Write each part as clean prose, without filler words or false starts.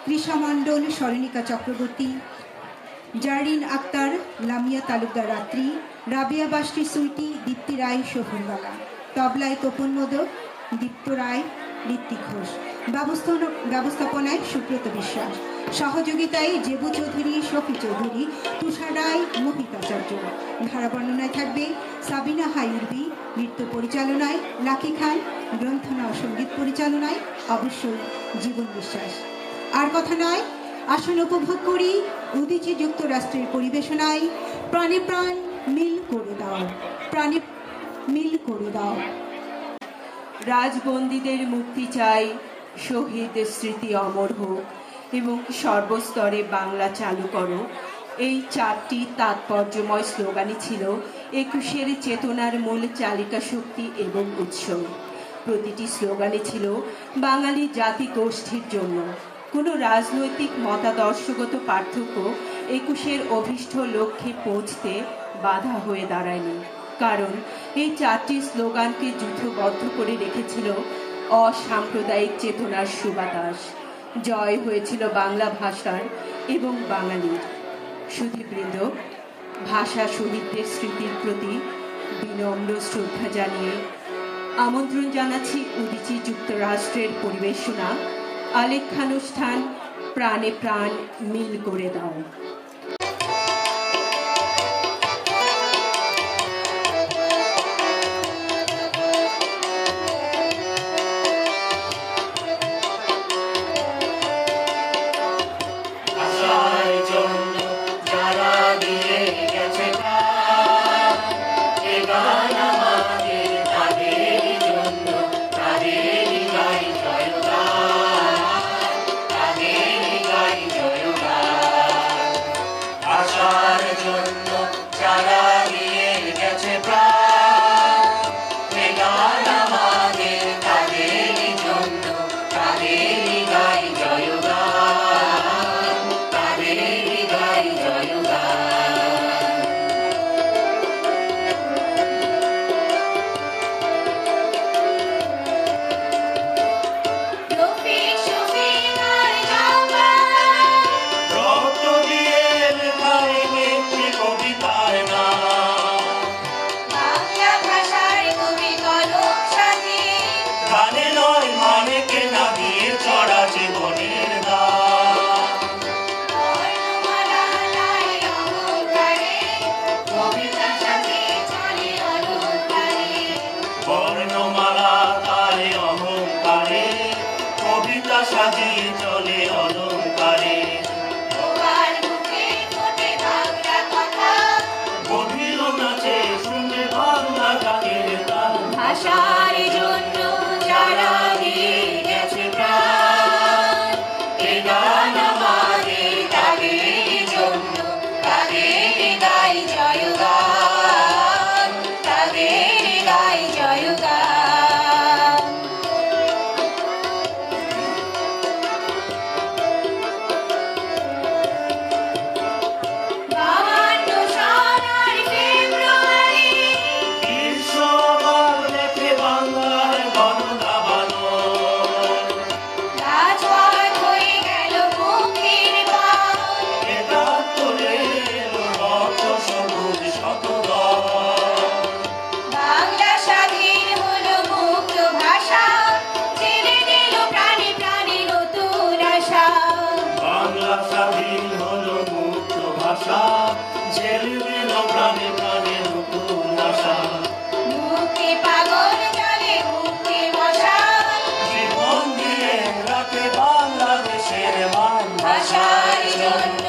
কৃষা মণ্ডল, স্মরণিকা চক্রবর্তী, জারিন আক্তার, লামিয়া তালুকদার রাত্রি, রাবিয়া বাস্টি সুইটি, দীপ্তি রায়, শোভনবালা। তবলায় তপন মোদক, দীপ্ত রায়, ঋত্বিক ঘোষ। ব্যবস্থাপনায় সুব্রত বিশ্বাস। সহযোগিতায় জেবু চৌধুরী, শফি চৌধুরী, তুষার রায়, মোহিত আচার্য। ধারা বর্ণনায় থাকবে সাবিনা হাইউরবি, নৃত্য পরিচালনায় লাকি খান, গ্রন্থনা ও সঙ্গীত পরিচালনায় অবশ্যই জীবন বিশ্বাস। আর কথা নয়, আসন উপভোগ করি উদীচী যুক্তরাষ্ট্রের পরিবেশনায় প্রাণে প্রাণ মিল করে দাও, প্রাণে মিল করে দাও। রাজবন্দীদের মুক্তি চাই, শহীদ স্মৃতি অমর হোক এবং সর্বস্তরে বাংলা চালু করো। এই চারটি তাৎপর্যময় স্লোগানই ছিল ২১-এর চেতনার মূল চালিকা শক্তি এবং উৎস। প্রতিটি স্লোগানে ছিল বাঙালি জাতি গোষ্ঠীর জন্য। কোনো রাজনৈতিক মতাদর্শগত পার্থক্য ২১-এর অভীষ্ট লক্ষ্যে পৌঁছতে বাধা হয়ে দাঁড়ায়নি, কারণ এই চারটি স্লোগানকে যুদ্ধবদ্ধ করে রেখেছিল অসাম্প্রদায়িক চেতনার সুবাতাস। জয় হয়েছিল বাংলা ভাষার এবং বাঙালির। সুধীবৃন্দ, ভাষা শহীদদের স্মৃতির প্রতি বিনম্র শ্রদ্ধা জানিয়ে আমন্ত্রণ জানাচ্ছি উদীচী যুক্তরাষ্ট্রের পরিবেশনা আলেখ্যানুষ্ঠান প্রাণে প্রাণ মিল করে দাও। সাজিয়ে চলে অলঙ্কারে, গভীর নাচে শুনে বাংলা গানের গান। ভাষার জন্য যারা দিয়ে গেছে প্রাণ, এ গান আমাদের তাদের জন্য, তাদের গাই জয়গান, তাদের গাই জয়গান। প্রাণে প্রাণে নতুন আশা, মুক্তি পাগল জলে মুক্তি বসা, জীবন দিয়ে রাখে বাংলাদেশের মান। ভাষার জন্য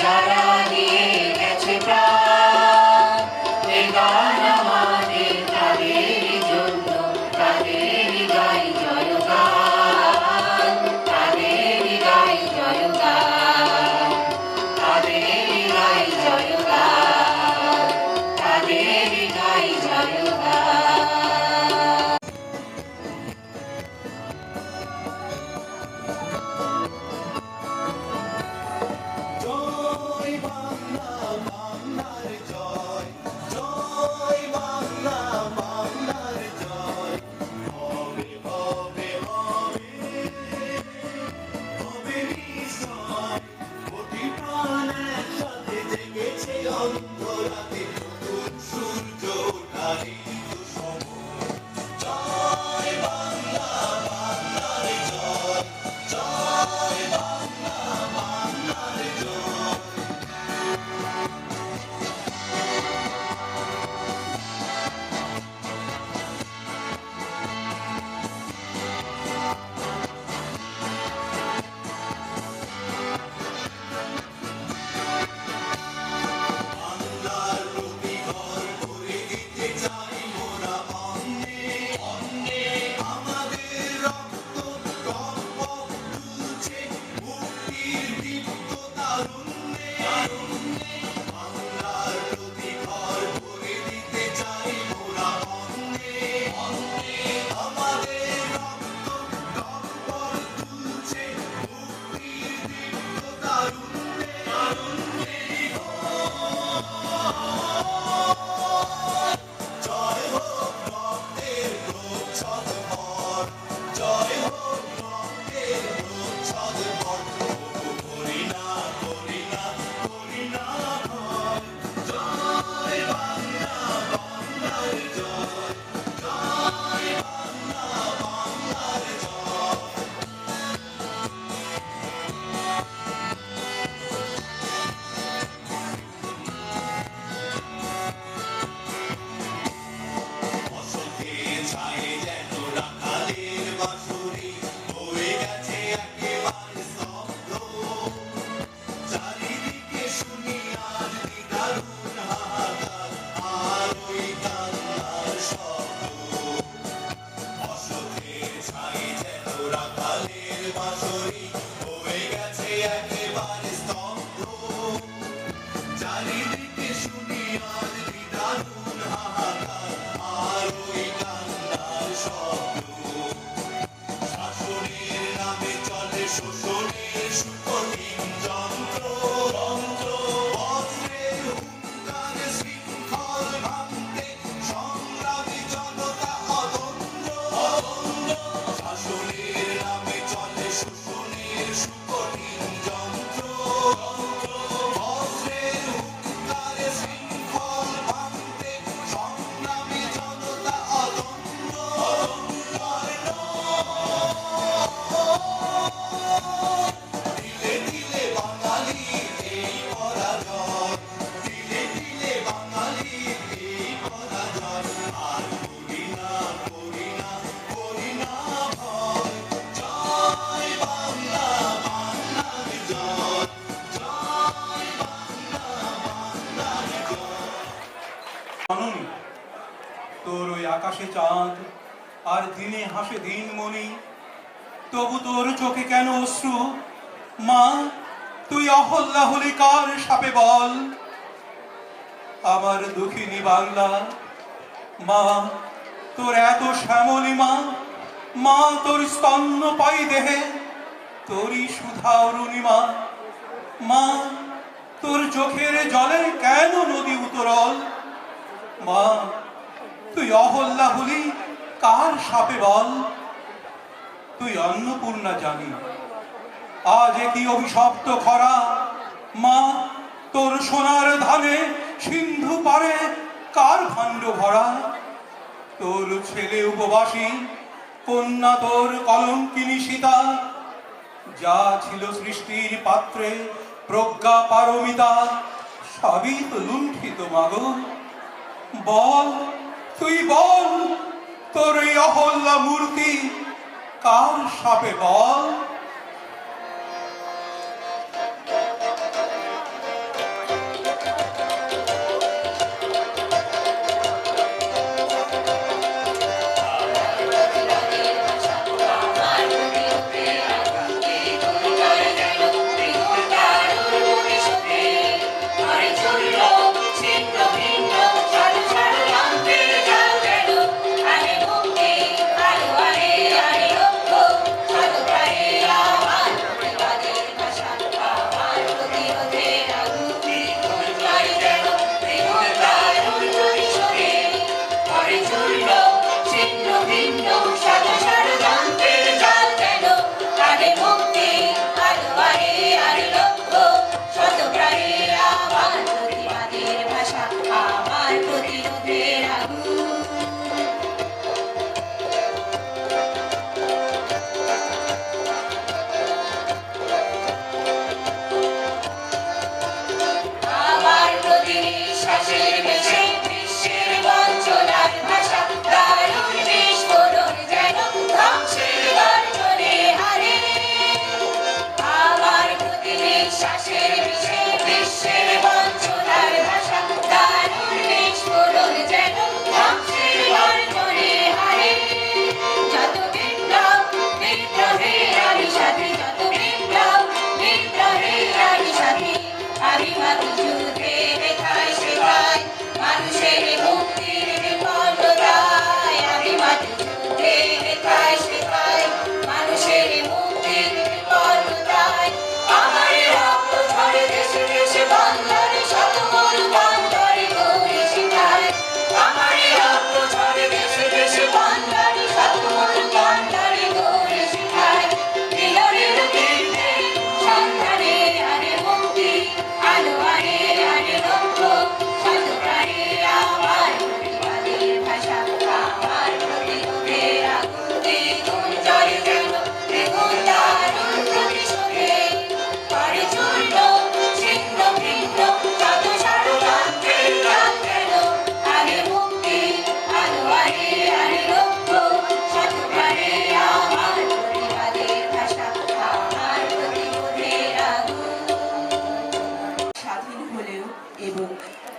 যারা দিয়ে গেছে প্রাণ, এ গান আমাদের তাদের জন্য, তাদের গাই জয়গান, তাদের গাই জয়গান, তাদের গাই জয়গান, তাদের গাই জয়গান। শোষণের সুকঠিন যন্ত্র বজ্রের হুঙ্কারে শৃঙ্খল ভাঙতে সংগ্রামী জনতা অতন্দ্র শাসনের নামে চলে শোষণের সুকঠিন যন্ত্র বজ্রের হুঙ্কারে শৃঙ্খল ভাঙতে সংগ্রামী জনতা অতন্দ্র দিলে দিলে বাঙালি এই পরাজয় দিলে দিলে বাঙালি এই পরাজয় আর করি না করি না করি না ভয় জয় বাংলা বাংলার জয় জয় বাংলা বাংলার জয় জননী তোর ওই আকাশে চাঁদ আর দিনে হাসে দিনমণি তবু তোর চোখে কেন অশ্রু মা তুই অহল্লা হলি কার সাপে বল আমার দুঃখিনী বাংলা মা তোর এত শ্যামলী মা মা তোর স্তন্য পাই দেহে তোরই সুধা অরুণিমা মা তোর চোখের জলে কেন নদী উতরল মা তুই অহল্লা হলি কার সাপে বল তুই অন্নপূর্ণা জানি আজ কি অভিশপ্ত খরা মা তোর সোনার ধানে সিন্ধু পারে কার ভাণ্ড ভরা তোর ছেলে উপবাসী কন্যা তোর কলঙ্কিনী সীতা যা ছিল সৃষ্টির পাত্রে প্রজ্ঞা পারমিতা সবই তো লুণ্ঠিত মাগো বল তুই বল তোর এই অহল্লা মূর্তি কার সাপে বল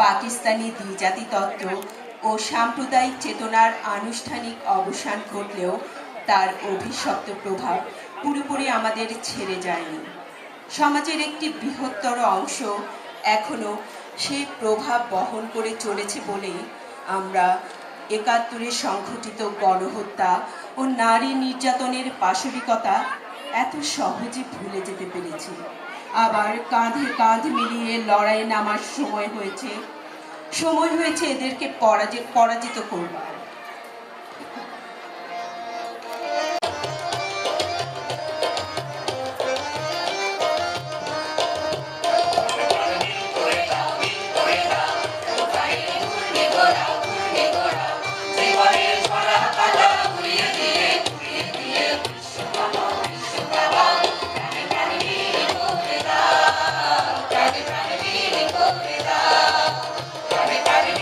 পাকিস্তানি দ্বিজাতি তত্ত্ব ও সাম্প্রদায়িক চেতনার আনুষ্ঠানিক অবসান ঘটলেও তার অভিশপ্ত প্রভাব পুরোপুরি আমাদের ছেড়ে যায়নি। সমাজের একটি বৃহত্তর অংশ এখনো সেই প্রভাব বহন করে চলেছে বলেই আমরা ৭১-এ সংঘটিত গণহত্যা ও নারী নির্যাতনের পাশবিকতা এত সহজে ভুলে যেতে পেরেছি। আবার কাঁধে কাঁধ মিলিয়ে লড়াইয়ে নামার সময় হয়েছে, এদেরকে পরাজিত করবার। প্রাণে প্রাণে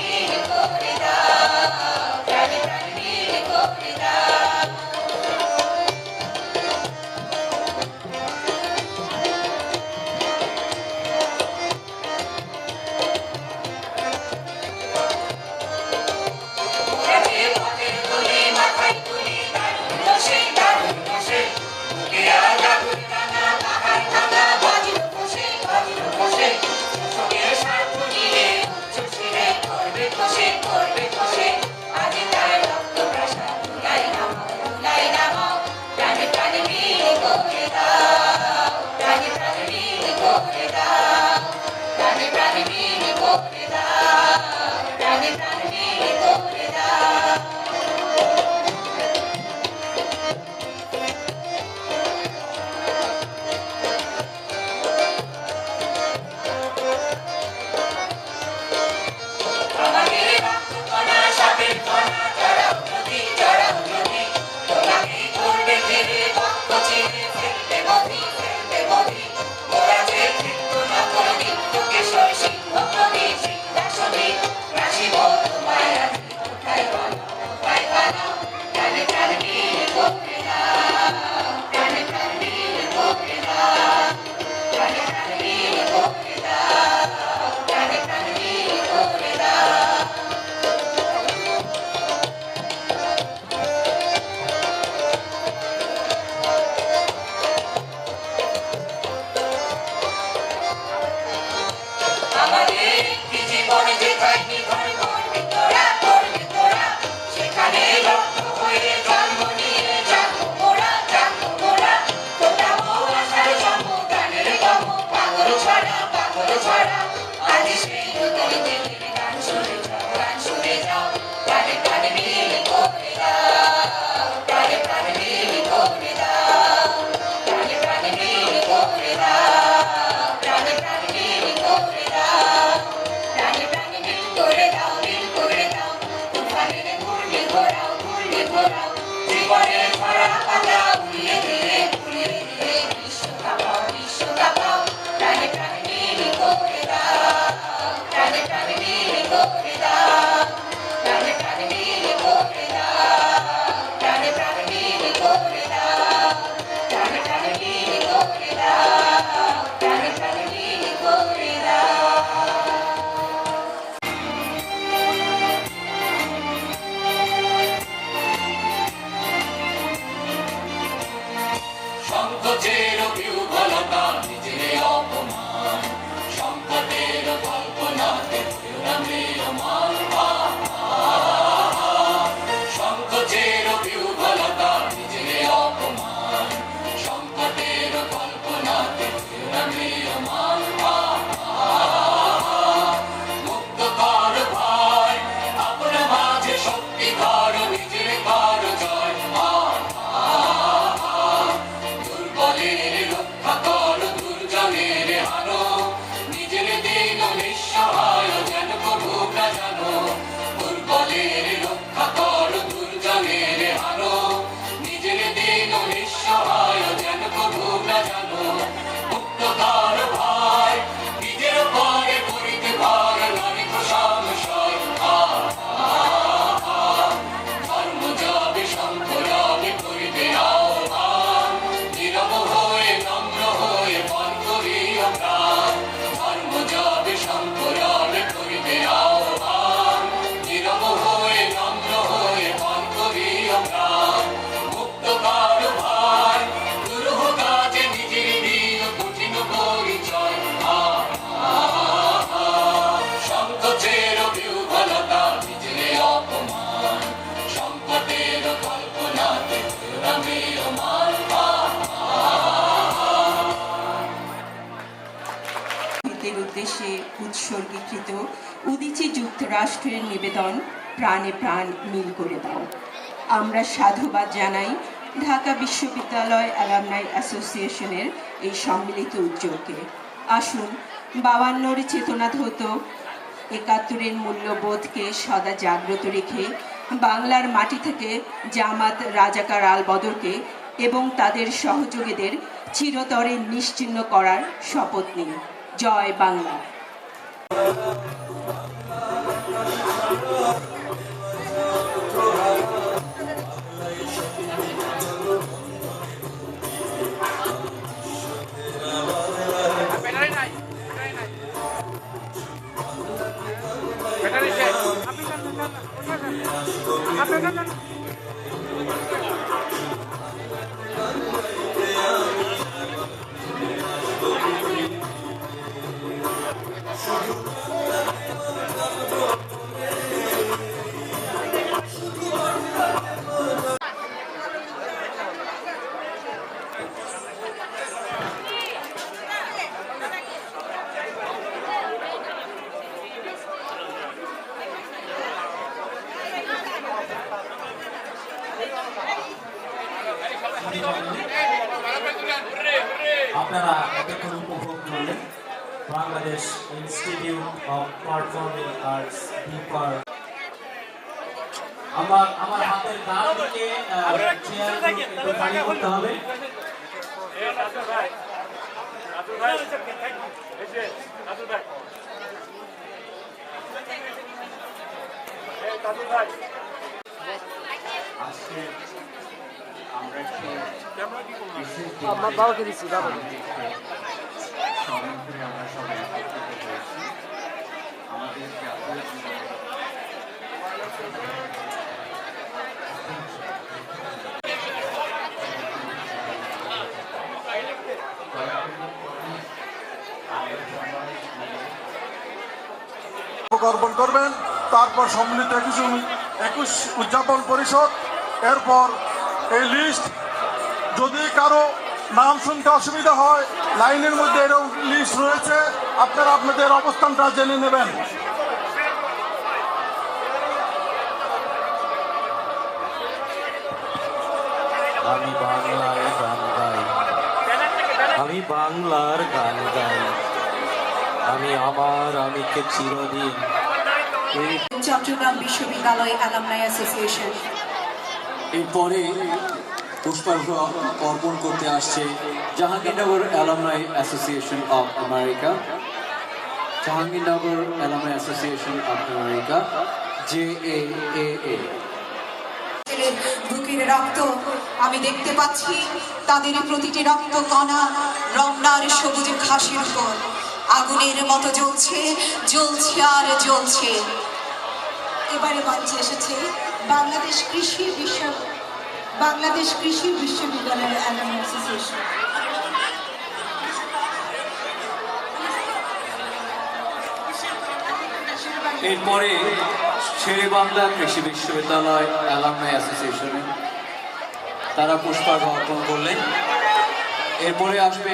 উদ্দেশ্যে উৎসর্গীকৃত উদীচী যুক্তরাষ্ট্রের নিবেদন প্রাণে প্রাণ মিল করে দাও। আমরা সাধুবাদ জানাই ঢাকা বিশ্ববিদ্যালয় অ্যালামনাই অ্যাসোসিয়েশনের এই সম্মিলিত উদ্যোগকে। আসুন 52-র চেতনাধৌত 71-এর মূল্যবোধকে সদা জাগ্রত রেখে বাংলার মাটি থেকে জামাত রাজাকার আলবদরকে এবং তাদের সহযোগীদের চিরতরে নিশ্চিহ্ন করার শপথ নিই। জয় বাংলা। আপনারা এতক্ষণ উপভোগ করলেন Bangladesh institute of performing arts বিপার। আমার হাতের ডান দিকে চেয়ার একটু খালি করতে হবে। আজকে আমরা একটি আমার বাবাকে দিচ্ছি বাবাকে স্মরণ করে আমরা সবাই একত্রিত হয়েছি আমাদের জাতীয় জীবনে অর্পণ করবেন, তারপর সম্মিলিত 21 উদযাপন পরিষদ, এরপর এই লিস্ট। যদি কারো নাম শুনতে অসুবিধা হয়, লাইনের মধ্যে এরকম লিস্ট রয়েছে, আপনারা আপনাদের অবস্থানটা জেনে নেবেন। আমি বাংলার গান গাই, আমি বাংলার গান গাই, আমি আমার আমিকে চিরদিন। চট্টগ্রাম বিশ্ববিদ্যালয় অ্যালামনাই অ্যাসোসিয়েশন। এরপরে পুষ্পার্ঘ্য অর্পণ করতে আসছে Jahangirnagar alumni association of America. Jahangirnagar alumni association of America, JAAA। বুকের রক্ত আমি দেখতে পাচ্ছি, তাদের প্রতিটি রক্ত কণা রমনার সবুজ ঘাসের উপর আগুনের মতো জ্বলছে, জ্বলছে আর জ্বলছে। এবারে মঞ্চে এসেছে বাংলাদেশ কৃষি বিশ্ববিদ্যালয়ের অ্যালামনাই অ্যাসোসিয়েশন। এরপরে শেরেবাংলা কৃষি বিশ্ববিদ্যালয় অ্যালামনাই অ্যাসোসিয়েশনে তারা পুষ্পার্ঘ্য অর্পণ করলেন। এরপরে আসবে